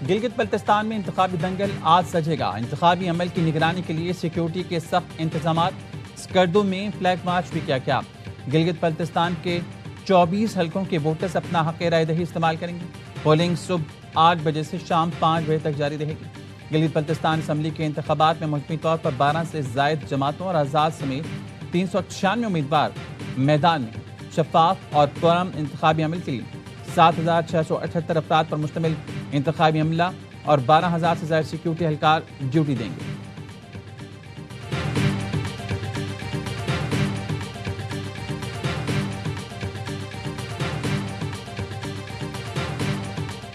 گلگت بلتستان میں انتخابی دنگل آج سجے گا۔ انتخابی عمل کی نگرانی کے لیے سیکیورٹی کے سخت انتظامات۔ سکردو میں فلیگ مارچ بھی کیا گیا۔ گلگت بلتستان کے 24 حلقوں کے ووٹرز اپنا حق رائے دہی استعمال کریں گے۔ پولنگ صبح 8 بجے سے شام 5 بجے تک جاری رہے گی۔ گلگت بلتستان اسمبلی کے انتخابات میں مجموعی طور پر 12 سے زائد جماعتوں اور آزاد سمیت 396 امیدوار میدان میں۔ شفاف اور پرامن انتخابی عمل کے لیے 7678 افراد پر مشتمل انتخابی عملہ اور 12000 سے زائد سیکیورٹی اہلکار ڈیوٹی دیں گے۔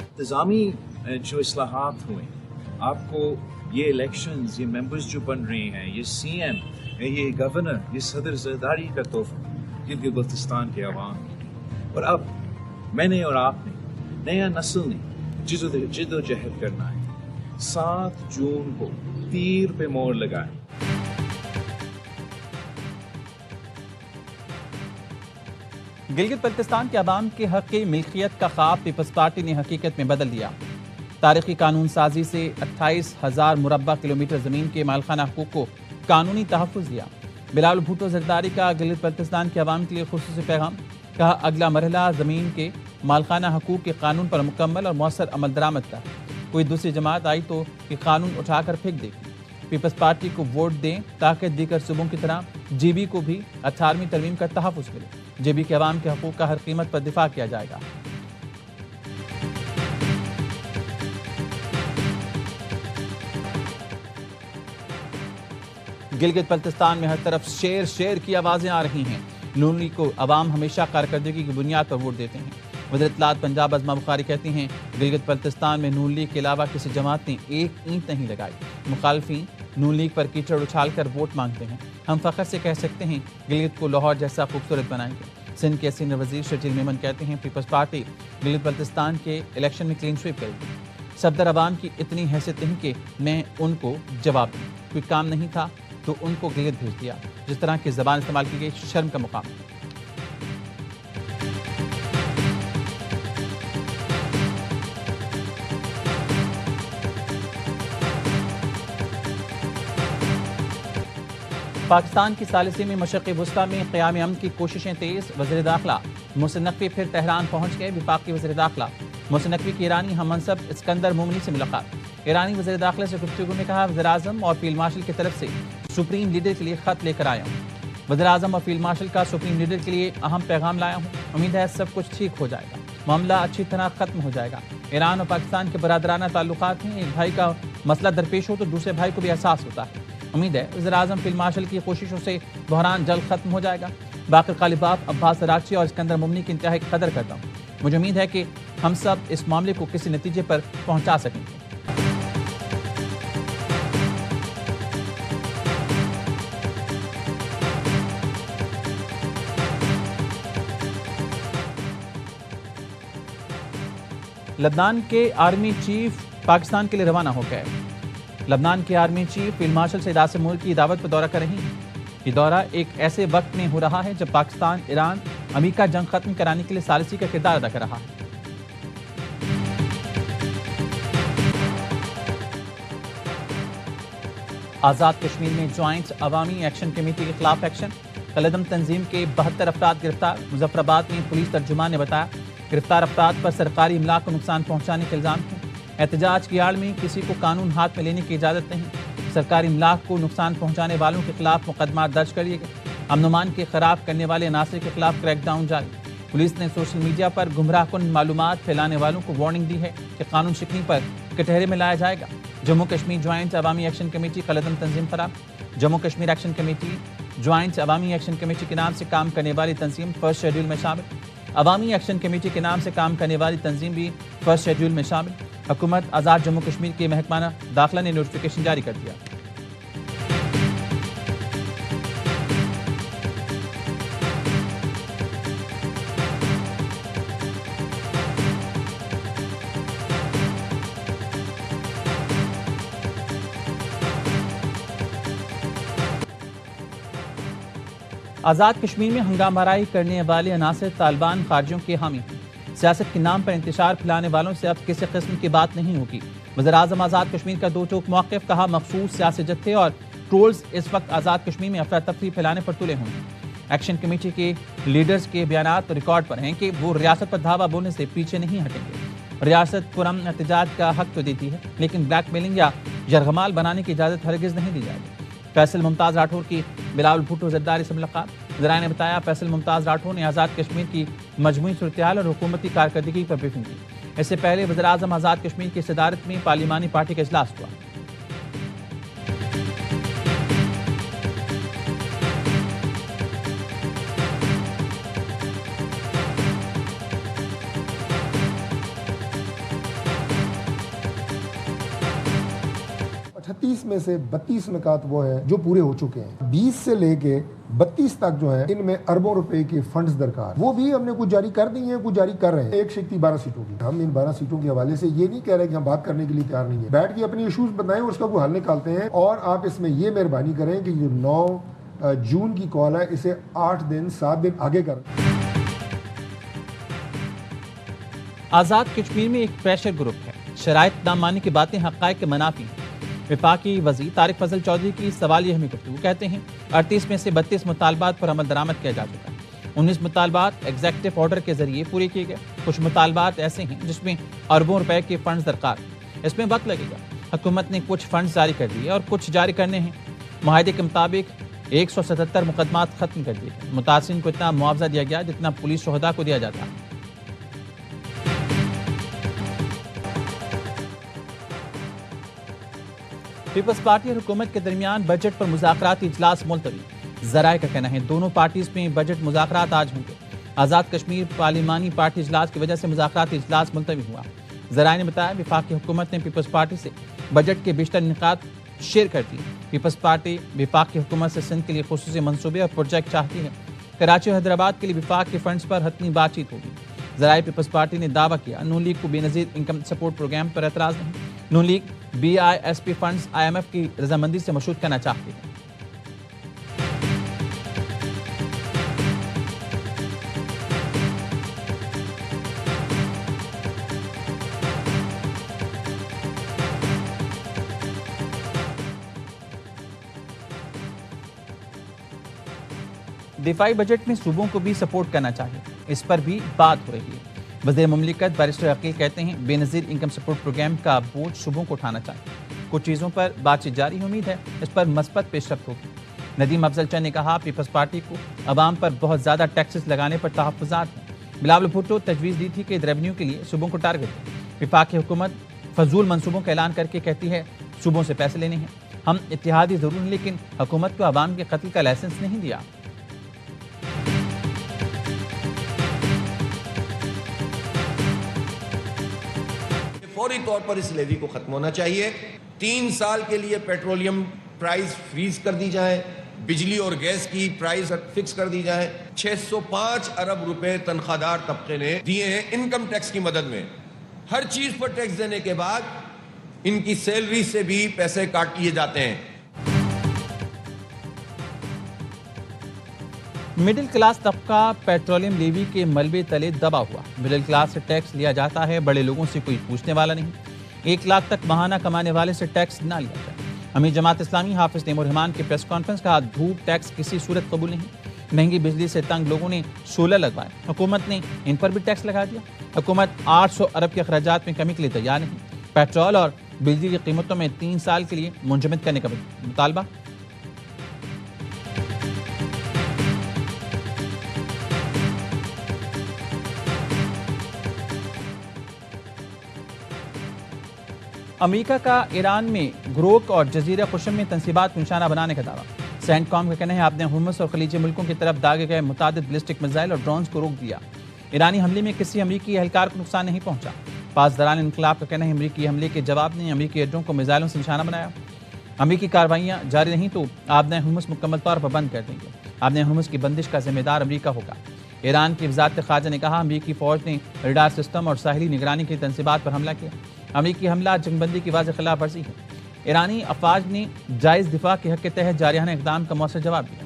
انتظامی جو اصلاحات ہوئے، آپ کو یہ الیکشنز، یہ ممبرز جو بن رہے ہیں، یہ سی ایم، یہ گورنر، یہ صدر زرداری کا تحفہ گلگت بلتستان کے عوام کی۔ اور اب میں نے اور آپ نے، نیا نسل نے جد و جہد کرنا ہے۔ 7 جون کو تیر پہ مور لگائیں۔ گلگت بلتستان کے عوام کے حق کی ملکیت کا خواب پیپلز پارٹی نے حقیقت میں بدل دیا۔ تاریخی قانون سازی سے 28,000 مربع کلومیٹر زمین کے مالکانہ حقوق کو قانونی تحفظ دیا۔ بلال بھٹو زرداری کا گلگت بلتستان کے عوام کے لیے خصوصی پیغام۔ کہا اگلا مرحلہ زمین کے مالکانہ حقوق کے قانون پر مکمل اور مؤثر عمل درآمد کا ہے۔ کوئی دوسری جماعت آئی تو یہ قانون اٹھا کر پھینک دے گی۔ پیپلز پارٹی کو ووٹ دیں تاکہ دیگر صوبوں کی طرح جی بی کو بھی 18ویں ترمیم کا تحفظ ملے۔ جے بی کے عوام کے حقوق کا ہر قیمت پر دفاع کیا جائے گا۔ گلگت بلتستان میں ہر طرف شیر شیر کی آوازیں آ رہی ہیں۔ نون لیگ کو عوام ہمیشہ کارکردگی کی بنیاد پر ووٹ دیتے ہیں۔ وزیر اطلاعات پنجاب ازما بخاری کہتی ہیں گلگت بلتستان میں نون لیگ کے علاوہ کسی جماعت نے ایک اینٹ نہیں لگائی۔ مخالفین نون لیگ پر کیچڑ اچھال کر ووٹ مانگتے ہیں۔ ہم فخر سے کہہ سکتے ہیں گلگت کو لاہور جیسا خوبصورت بنائیں گے۔ سندھ کے سینئر وزیر شرجیل میمن کہتے ہیں پیپلز پارٹی گلگت بلتستان کے الیکشن میں کلین سویپ کرے گی۔ صفدر عوام کی اتنی حیثیت نہیں کہ میں ان کو جواب دوں، کوئی کام نہیں تھا تو ان کو گلگت بھیج دیا۔ جس طرح کی زبان استعمال کی گئی شرم کا مقام۔ پاکستان کی ثالثی میں مشرق وسطیٰ میں قیام امن کی کوششیں تیز۔ وزیر داخلہ محسن نقوی پھر تہران پہنچ گئے۔ وفاقی وزیر داخلہ محسن نقوی کی ایرانی ہم منصب اسکندر مومنی سے ملاقات۔ ایرانی وزیر داخلہ سے گفتگو میں کہا وزیر اعظم اور فیلڈ مارشل کی طرف سے سپریم لیڈر کے لیے خط لے کر آیا ہوں۔ وزیر اعظم اور فیلڈ مارشل کا سپریم لیڈر کے لیے اہم پیغام لایا ہوں۔ امید ہے سب کچھ ٹھیک ہو جائے گا، معاملہ اچھی طرح ختم ہو جائے گا۔ ایران اور پاکستان کے برادرانہ تعلقات ہیں، ایک بھائی کا مسئلہ درپیش ہو تو دوسرے بھائی کو بھی احساس ہوتا ہے۔ امید ہے وزیر اعظم فیلڈ مارشل کی کوششوں سے بحران جلد ختم ہو جائے گا۔ باقر غالباف، عباس اراغچی اور اسکندر مومنی کی انتہائی قدر کرتا ہوں۔ مجھے امید ہے کہ ہم سب اس معاملے کو کسی نتیجے پر پہنچا سکیں گے۔ لبنان کے آرمی چیف پاکستان کے لیے روانہ ہو گئے۔ لبنان کے army chief field marshal Syed Asim ملک کی دعوت پر دورہ کر رہی ہیں۔ یہ دورہ ایک ایسے وقت میں ہو رہا ہے جب پاکستان ایران امریکہ جنگ ختم کرانے کے لیے ثالثی کا کردار ادا کر رہا ہے۔ آزاد کشمیر میں جوائنٹ عوامی ایکشن کمیٹی کے خلاف ایکشن۔ قلعدم تنظیم کے 72 افراد گرفتار۔ مظفر آباد میں پولیس ترجمان نے بتایا گرفتار افراد پر سرکاری املاک کو نقصان پہنچانے کے الزام ہیں۔ احتجاج کی آڑ میں کسی کو قانون ہاتھ میں لینے کی اجازت نہیں۔ سرکاری املاک کو نقصان پہنچانے والوں کے خلاف مقدمات درج کر لیے گئے۔ امن و امان کے خراب کرنے والے عناصر کے خلاف کریک ڈاؤن جاری۔ پولیس نے سوشل میڈیا پر گمراہ کن معلومات پھیلانے والوں کو وارننگ دی ہے کہ قانون شکنی پر کٹہرے میں لایا جائے گا۔ جموں کشمیر جوائنٹ عوامی ایکشن کمیٹی قلعدم تنظیم قرار۔ Jammu Kashmir action committee joint عوامی ایکشن کمیٹی کے نام سے کام کرنے والی تنظیم فرسٹ شیڈول میں شامل۔ عوامی ایکشن کمیٹی کے نام سے کام کرنے والی تنظیم بھی فرسٹ شیڈول میں شامل۔ حکومت آزاد جموں کشمیر کے محکمہ داخلہ نے نوٹیفیکیشن جاری کر دیا۔ آزاد کشمیر میں ہنگامہ آرائی کرنے والے عناصر طالبان خارجیوں کے حامی ہیں۔ سیاست کے نام پر انتشار پھیلانے والوں سے اب کسی قسم کی بات نہیں ہوگی۔ وزیراعظم آزاد کشمیر کا دو ٹوک موقف، کہا مخصوص سیاسی جتھے اور ٹرولز اس وقت آزاد کشمیر میں افراتفری پھیلانے پر تلے ہوئے ہیں۔ ایکشن کمیٹی کے لیڈرز کے بیانات ریکارڈ پر ہیں کہ وہ ریاست پر دھاوا بولنے سے پیچھے نہیں ہٹیں گے۔ ریاست پرامن احتجاج کا حق تو دیتی ہے، لیکن بلیک میلنگ یا یرغمال بنانے کی اجازت ہرگز نہیں دی جائے گی۔ فیصل ممتاز راٹھور کی بلاول بھٹو زرداری سے ملاقات، ذرائع نے بتایا فیصل ممتاز راٹھور نے آزاد کشمیر کی مجموعی صورتحال اور حکومتی کارکردگی پر بریفنگ کی۔ اس سے پہلے وزیراعظم آزاد کشمیر کی صدارت میں پارلیمانی پارٹی کا اجلاس ہوا۔ میں سے 32 نکات وہ ہیں جو پورے ہو چکے ہیں، 20 سے لے کے 32 تک جو ہیں ان میں اربوں روپے کے فنڈز درکار، وہ بھی ہم نے کچھ جاری کر دی ہیں، کچھ جاری کر رہے ہیں۔ ایک شکتی 12 سیٹوں کی، ہم ان 12 سیٹوں کے حوالے سے یہ نہیں کہہ رہے کہ ہم بات کرنے کے لیے تیار نہیں ہیں، بیٹھ کے اپنی ایشوز بتائیں اور اس کا کوئی حل نکالتے ہیں۔ اور آپ اس میں یہ مہربانی کریں کہ یہ 9 جون کی کال ہے، اسے 8 دن 7 دن آگے کر۔ آزاد کشمیر میں ایک پریشر گروپ ہے، شرائط نہ ماننے کی باتیں حقائق کے منافی ہیں۔ وفاقی وزیر طارق فضل چودھری کی سوالیہ ہمیں گفتگو، کہتے ہیں 38 میں سے 32 مطالبات پر عمل درآمد کیا جا چکا، 19 مطالبات ایگزیکٹو آرڈر کے ذریعے پورے کیے گئے، کچھ مطالبات ایسے ہیں جس میں اربوں روپے کے فنڈز درکار، اس میں وقت لگے گا۔ حکومت نے کچھ فنڈز جاری کر دیے اور کچھ جاری کرنے ہیں۔ معاہدے کے مطابق 177 مقدمات ختم کر دیے گئے، متاثرین کو اتنا معاوضہ دیا گیا جتنا پولیس شہداء کو دیا جاتا ہے۔ پیپلز پارٹی اور حکومت کے درمیان بجٹ پر مذاکراتی اجلاس ملتوی، ذرائع کا کہنا ہے دونوں پارٹیز میں بجٹ مذاکرات آج ہوں گے۔ آزاد کشمیر پارلیمانی پارٹی اجلاس کی وجہ سے مذاکراتی اجلاس ملتوی ہوا۔ ذرائع نے بتایا وفاقی حکومت نے پیپلز پارٹی سے بجٹ کے بیشتر نکات شیئر کر دی۔ پیپلز پارٹی وفاقی حکومت سے سندھ کے لیے خصوصی منصوبے اور پروجیکٹ چاہتی ہے۔ کراچی اور حیدرآباد کے لیے وفاق کے فنڈز پر حتمی بات چیت ہوگی۔ ذرائع پیپلز پارٹی نے دعویٰ کیا نون لیگ کو بے نظیر انکم سپورٹ پروگرام پر اعتراض نہیں، نون لیگ BISP فنڈز IMF کی رضامندی سے مشروط کرنا چاہتی ہے۔ دفاعی بجٹ میں صوبوں کو بھی سپورٹ کرنا چاہیے، اس پر بھی بات ہو رہی ہے۔ وزیر مملکت بیرسٹر عقیل کہتے ہیں بے نظیر انکم سپورٹ پروگرام کا بوجھ صوبوں کو اٹھانا چاہیے۔ کچھ چیزوں پر بات چیت جاری، امید ہے اس پر مثبت پیش رفت ہوگی۔ ندیم افضل چند نے کہا پیپلز پارٹی کو عوام پر بہت زیادہ ٹیکسز لگانے پر تحفظات ہیں۔ بلاول بھٹو تجویز دی تھی کہ ریونیو کے لیے صوبوں کو ٹارگٹ دیں۔ وفاقی حکومت فضول منصوبوں کا اعلان کر کے کہتی ہے صوبوں سے پیسے لینے ہیں۔ ہم اتحادی ضرور ہیں لیکن حکومت کو عوام کے قتل کا لائسنس نہیں دیا۔ فوری طور پر اس لیوی کو ختم ہونا چاہیے۔ 3 سال کے لیے پیٹرولیم پرائز فریز کر دی جائے، بجلی اور گیس کی پرائز فکس کر دی جائے۔ 605 ارب روپے تنخواہ دار طبقے نے دیے ہیں انکم ٹیکس کی مدد میں۔ ہر چیز پر ٹیکس دینے کے بعد ان کی سیلری سے بھی پیسے کاٹ لیے جاتے ہیں۔ مڈل کلاس طبقہ پیٹرولیم لیوی کے ملبے تلے دبا ہوا۔ مڈل کلاس سے ٹیکس لیا جاتا ہے، بڑے لوگوں سے کوئی پوچھنے والا نہیں۔ 1 لاکھ تک ماہانہ کمانے والے سے ٹیکس نہ لیا جائے۔ امیر جماعت اسلامی حافظ نعیم الرحمان کی پریس کانفرنس، کہا دھوپ ٹیکس کسی صورت قبول نہیں۔ مہنگی بجلی سے تنگ لوگوں نے سولر لگوائے، حکومت نے ان پر بھی ٹیکس لگا دیا۔ حکومت 800 ارب کے اخراجات میں کمی کے لیے تیار نہیں۔ پیٹرول اور بجلی کی قیمتوں میں 3 سال کے لیے منجمد کرنے کا مطالبہ۔ امریکہ کا ایران میں گروک اور جزیرہ قشم میں تنصیبات کو نشانہ بنانے کا دعویٰ۔ سینٹ کام کا کہنا ہے آپ نے ہرمز اور خلیجی ملکوں کی طرف داغے گئے متعدد بیلسٹک میزائل اور ڈرونز کو روک دیا۔ ایرانی حملے میں کسی امریکی اہلکار کو نقصان نہیں پہنچا۔ پاسداران انقلاب کا کہنا ہے امریکی حملے کے جواب نے امریکی اڈوں کو میزائلوں سے نشانہ بنایا۔ امریکی کارروائیاں جاری نہیں تو آبنہ ہرمز مکمل طور پر بند کر دیں گے۔ آبنہ ہرمز کی بندش کا ذمہ دار امریکہ ہوگا۔ ایران کی وزارت خارجہ نے کہا امریکی فوج نے ریڈار سسٹم اور ساحلی نگرانی کی تنصیبات پر حملہ کیا۔ امریکی حملہ جنگ بندی کی واضح خلاف ورزی ہے۔ ایرانی افواج نے جائز دفاع کے حق کے تحت جارحانہ اقدام کا مؤثر جواب دیا۔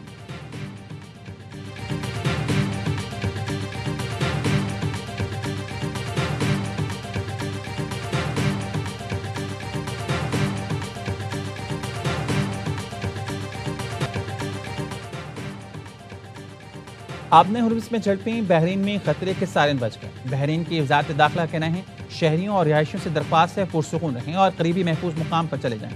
آبنہ ہرمز میں جھڑپیں، بحرین میں خطرے کے سائرن بج گئے۔ بحرین کی وزارت داخلہ کا کہنا ہے شہریوں اور رہائشیوں سے درخواست ہے پرسکون رہیں اور قریبی محفوظ مقام پر چلے جائیں۔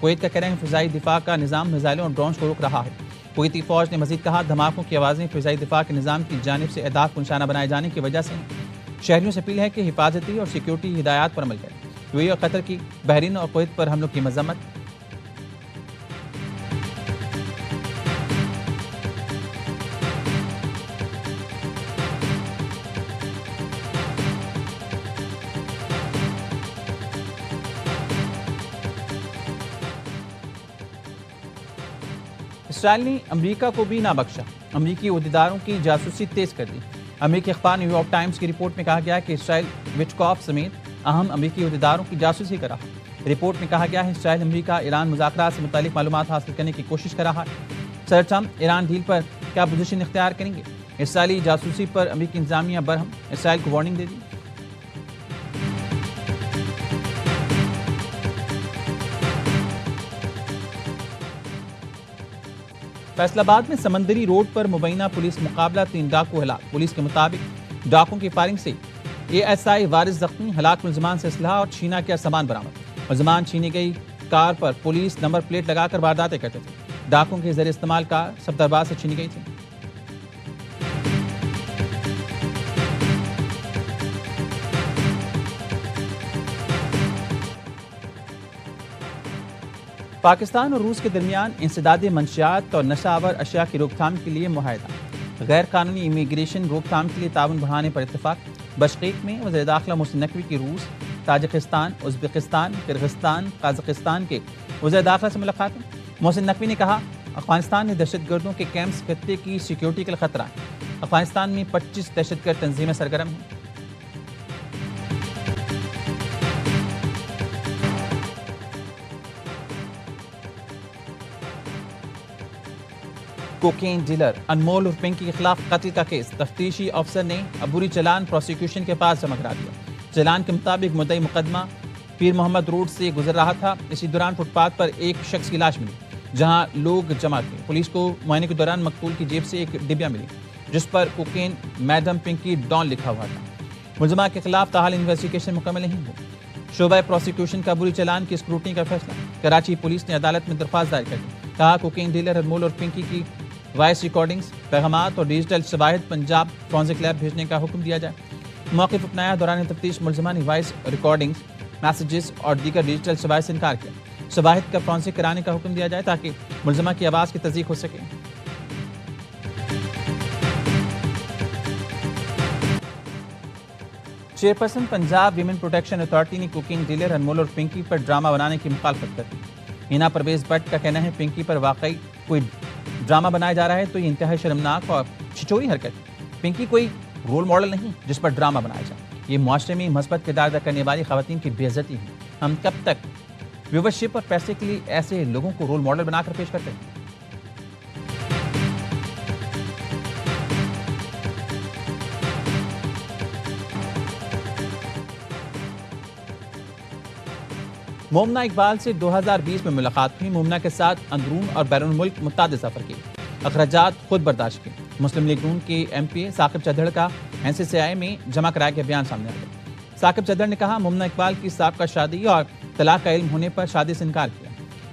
کویت کا کہنا ہے فضائی دفاع کا نظام میزائلوں اور ڈرونز کو روک رہا ہے۔ کویتی فوج نے مزید کہا دھماکوں کی آوازیں فضائی دفاع کے نظام کی جانب سے اہداف کو نشانہ بنائے جانے کی وجہ سے ہیں۔ شہریوں سے اپیل ہے کہ حفاظتی اور سیکیورٹی ہدایات پر عمل کریں۔ یو اے ای اور قطر کی بحرین اور کویت پر حملوں کی مذمت۔ اسرائیل نے امریکہ کو بھی نہ بخشا، امریکی عہدیداروں کی جاسوسی تیز کر دی۔ امریکی اخبار نیو یارک ٹائمز کی رپورٹ میں کہا گیا کہ اسرائیل وٹکاف سمیت اہم امریکی عہدیداروں کی جاسوسی کر رہا۔ رپورٹ میں کہا گیا ہے اسرائیل امریکہ ایران مذاکرات سے متعلق معلومات حاصل کرنے کی کوشش کر رہا ہے۔ صدر ٹرمپ ایران ڈیل پر کیا پوزیشن اختیار کریں گے؟ اسرائیلی جاسوسی پر امریکی انتظامیہ برہم، اسرائیل کو وارننگ دے دی۔ فیصل آباد میں سمندری روڈ پر مبینہ پولیس مقابلہ، 3 ڈاکو ہلاک۔ پولیس کے مطابق ڈاکوں کی فائرنگ سے اے ایس آئی وارث زخمی، ہلاک ملزمان سے اسلحہ اور چھینا کیا سامان برآمد۔ ملزمان چھینی گئی کار پر پولیس نمبر پلیٹ لگا کر وارداتیں کرتے تھے۔ ڈاکوں کے زیر استعمال کار صفدرباد سے چھینی گئی تھی۔ پاکستان اور روس کے درمیان انسداد منشیات اور نشہ آور اشیاء کی روک تھام کے لیے معاہدہ، غیر قانونی امیگریشن روک تھام کے لیے تعاون بڑھانے پر اتفاق۔ بشقیق میں وزیر داخلہ محسن نقوی کی روس، تاجکستان، ازبکستان، کرغزستان، قازقستان کے وزیر داخلہ سے ملاقات۔ محسن نقوی نے کہا افغانستان میں دہشت گردوں کے کیمپس خطے کی سیکیورٹی کے لیے خطرہ ہے۔ افغانستان میں 25 دہشت گرد تنظیمیں سرگرم ہیں۔ کوکین ڈیلر انمول اور پنکی کے خلاف قتل کا کیس، تفتیشی افسر نے عبوری چلان پروسیکیوشن کے پاس جمع کرا دیا۔ چلان کے مطابق مدعی مقدمہ پیر محمد روڈ سے گزر رہا تھا۔ اسی دوران فٹ پاتھ پر ایک شخص کی لاش ملی جہاں لوگ جمع تھے۔ پولیس کو معائنے کے دوران مقتول کی جیب سے ایک ڈبیا ملی جس پر کوکین میڈم پنکی ڈان لکھا ہوا تھا۔ ملزمہ کے خلاف تاحال انویسٹیگیشن مکمل نہیں ہوئی۔ شعبہ پروسیکیوشن کا عبوری چلان کی اسکروٹنی کا فیصلہ، کراچی پولیس نے عدالت میں درخواست دائر کر دی۔ کہا کوکین ڈیلر انمول اور پنکی کی وائس ریکارڈنگز، پیغامات اور ڈیجیٹل شواہد پنجاب فورنزک لیب بھیجنے کا حکم دیا جائے۔ موقف اپنایا، دوران تفتیش ملزمہ نے وائس ریکارڈنگز، میسیجز اور دیگر ڈیجیٹل شواہد سے انکار کیا۔ شواہد کا فورنزک کرانے کا حکم دیا جائے تاکہ ملزمہ کی آواز کی تصدیق ہو سکے۔ Chairperson Punjab women protection authority نے کوکین ڈیلر انمول اور پنکی پر ڈرامہ بنانے کی مخالفت کر دی۔ ہینا پرویز بٹ کا کہنا ہے پنکی پر واقعی کوئی ڈرامہ بنایا جا رہا ہے تو یہ انتہائی شرمناک اور چھچوری حرکت ہے۔ پنکی کوئی رول ماڈل نہیں جس پر ڈرامہ بنایا جائے۔ یہ معاشرے میں مثبت کردار ادا کرنے والی خواتین کی بے عزتی ہے۔ ہم کب تک ویورشپ اور پیسے کے لیے ایسے لوگوں کو رول ماڈل بنا کر پیش کرتے ہیں؟ مومنہ اقبال سے 2020 میں ملاقات ہوئی۔ مومنہ کے ساتھ اندرون اور بیرون ملک متعدد سفر کیے، اخراجات خود برداشت کیے۔ مسلم لیگ نون کے ایم پی اے ثاقب چدھڑ کا NCCI میں جمع کرایا گیا بیان سامنے آ گیا۔ ثاقب چدھڑ نے کہا مومنہ اقبال کی سابقہ شادی اور طلاق کا علم ہونے پر شادی سے انکار کیا۔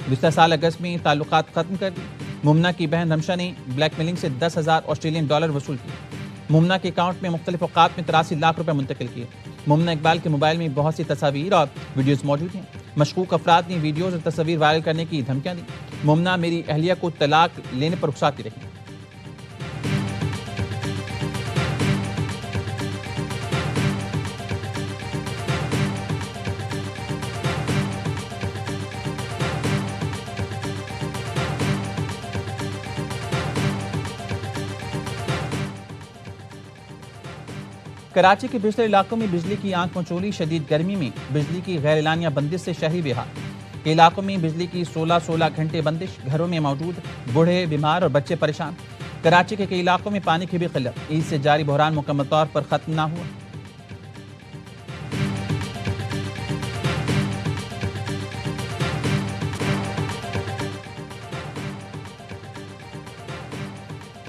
گزشتہ سال اگست میں تعلقات ختم کر دی۔ مومنہ کی بہن رمشا نے بلیک میلنگ سے $10,000 آسٹریلین وصول کیے۔ مومنہ کے اکاؤنٹ میں مختلف اوقات میں 83 لاکھ روپے منتقل کیے۔ مومنہ اقبال کے موبائل میں بہت سی تصاویر اور ویڈیوز موجود ہیں۔ مشکوک افراد نے ویڈیوز اور تصاویر وائرل کرنے کی دھمکیاں دیں۔ مومنہ میری اہلیہ کو طلاق لینے پر رخصاتی رہی۔ کراچی کے بیشتر علاقوں میں بجلی کی آنکھ مچولی، شدید گرمی میں بجلی کی غیر اعلانیہ بندش سے شہری بے حال۔ علاقوں میں بجلی کی 16 گھنٹے بندش، گھروں میں موجود بوڑھے، بیمار اور بچے پریشان۔ کراچی کے کئی علاقوں میں پانی کی بھی قلت، عید سے جاری بحران مکمل طور پر ختم نہ ہوا۔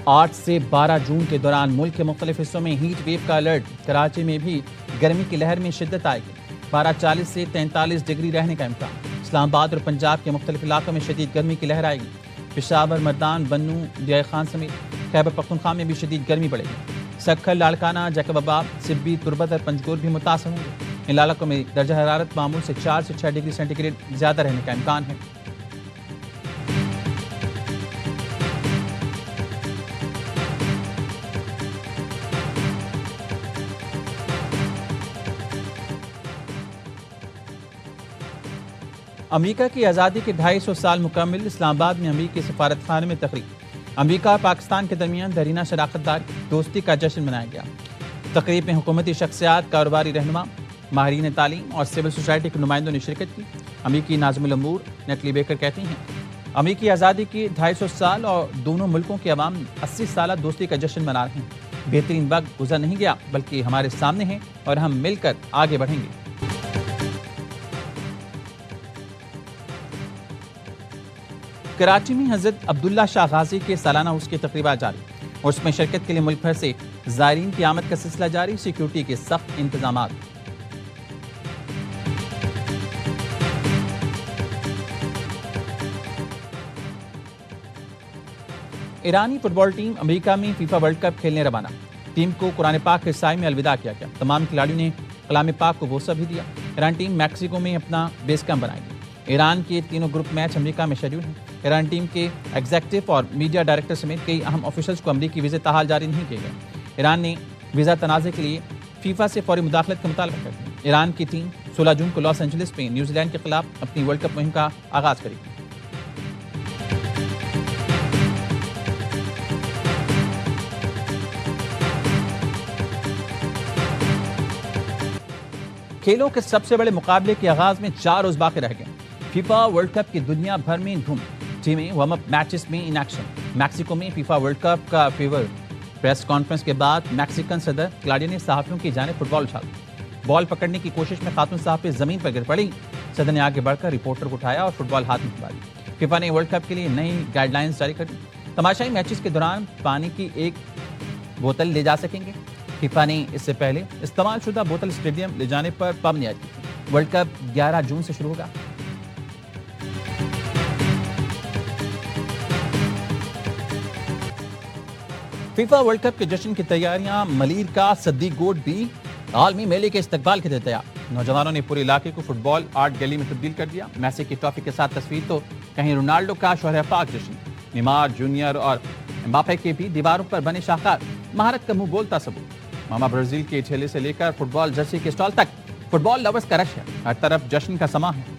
8 سے 12 جون کے دوران ملک کے مختلف حصوں میں ہیٹ ویو کا الرٹ. کراچی میں بھی گرمی کی لہر میں شدت آئے گی. 40 سے 43 ڈگری رہنے کا امکان. اسلام آباد اور پنجاب کے مختلف علاقوں میں شدید گرمی کی لہر آئے گی. پشاور، مردان، بنوں، ڈیائے خان سمیت خیبر پختونخوا میں بھی شدید گرمی پڑے گی. سکھر، لاڑکانہ، جیکب آباد، سبی، تربت اور پنجگور بھی متاثر ہوں گے. ان علاقوں میں درجہ حرارت معمول سے 4 سے 6 ڈگری سینٹی گریڈ زیادہ رہنے کا امکان ہے. امریکہ کی آزادی کے 250 سال مکمل. اسلام آباد میں امریکی سفارت خانے میں تقریب. امریکہ اور پاکستان کے درمیان دیرینہ شراکت داری دوستی کا جشن منایا گیا. تقریب میں حکومتی شخصیات، کاروباری رہنما، ماہرین تعلیم اور سول سوسائٹی کے نمائندوں نے شرکت کی. امریکی ناظم الامور نیٹلی بیکر کہتی ہیں امریکی آزادی کی 250 سال اور دونوں ملکوں کے عوام 80 سالہ دوستی کا جشن منا رہے ہیں. بہترین وقت گزر نہیں گیا بلکہ ہمارے سامنے ہے اور ہم مل کر آگے بڑھیں گے. کراچی میں حضرت عبداللہ شاہ غازی کے سالانہ عرس کی تقریبات جاری اور اس میں شرکت کے لیے ملک بھر سے زائرین کی آمد کا سلسلہ جاری. سیکیورٹی کے سخت انتظامات. ایرانی فٹ بال ٹیم امریکہ میں فیفا ورلڈ کپ کھیلنے روانہ. ٹیم کو قرآن پاک کے سائے میں الوداع کیا گیا. تمام کھلاڑیوں نے کلام پاک کو بوسہ بھی دیا. ایران ٹیم میکسیکو میں اپنا بیس کیمپ بنائے گی. ایران کے تینوں گروپ میچ امریکہ میں شیڈول ہیں. ایران ٹیم کے ایگزیکٹو اور میڈیا ڈائریکٹر سمیت کئی اہم آفیشلز کو امریکی ویزے تاحال جاری نہیں کیے گئے. ایران نے ویزا تنازع کے لیے فیفا سے فوری مداخلت کا مطالبہ کر دیا. ایران کی ٹیم 16 جون کو لاس اینجلس میں نیوزی لینڈ کے خلاف اپنی ورلڈ کپ مہم کا آغاز کرے گی. کھیلوں کے سب سے بڑے مقابلے کے آغاز میں 4 روز باقی رہ گئے. فیفا ورلڈ کپ کی دنیا بھر میں دھوم. ٹیمیں وارم اپ میچز میں ان ایکشن. میکسیکو میں فیفا ورلڈ کپ کا فیور. پریس کانفرنس کے بعد میکسیکن صدر کلاڈیا نے صحافیوں کی جانب فٹ بال اچھالا. بال پکڑنے کی کوشش میں خاتون صحافی زمین پر گر پڑی. صدر نے آگے بڑھ کر رپورٹر کو اٹھایا اور فٹ بال ہاتھ میں تھما لی. فیفا نے ورلڈ کپ کے لیے نئی گائیڈ لائنز جاری کر دی. تماشائی میچز کے دوران پانی کی ایک بوتل لے جا سکیں گے. فیفا نے اس سے پہلے استعمال شدہ بوتل اسٹیڈیم لے جانے پر پابندی عائد کی. ورلڈ کپ 11 جون سے شروع ہوگا. فیفا ورلڈ کپ کے جشن کی تیاریاں. ملیر کا صدیق گوڈ بھی عالمی میلے کے استقبال کے لیے تیار. نوجوانوں نے پورے علاقے کو فٹ بال آرٹ گیلری میں تبدیل کر دیا. میسی کی ٹرافی کے ساتھ تصویر تو کہیں رونالڈو کا شوہر پاک جشن. نیمار جونیئر اور امباپے کے بھی دیواروں پر بنے شاہکار. مہارت کا منہ بولتا ثبوت. ماما برازیل کے ٹھیلے سے لے کر فٹ بال جرسی کے اسٹال تک فٹ بال لورز کا رش ہے. ہر طرف جشن کا سماں ہے.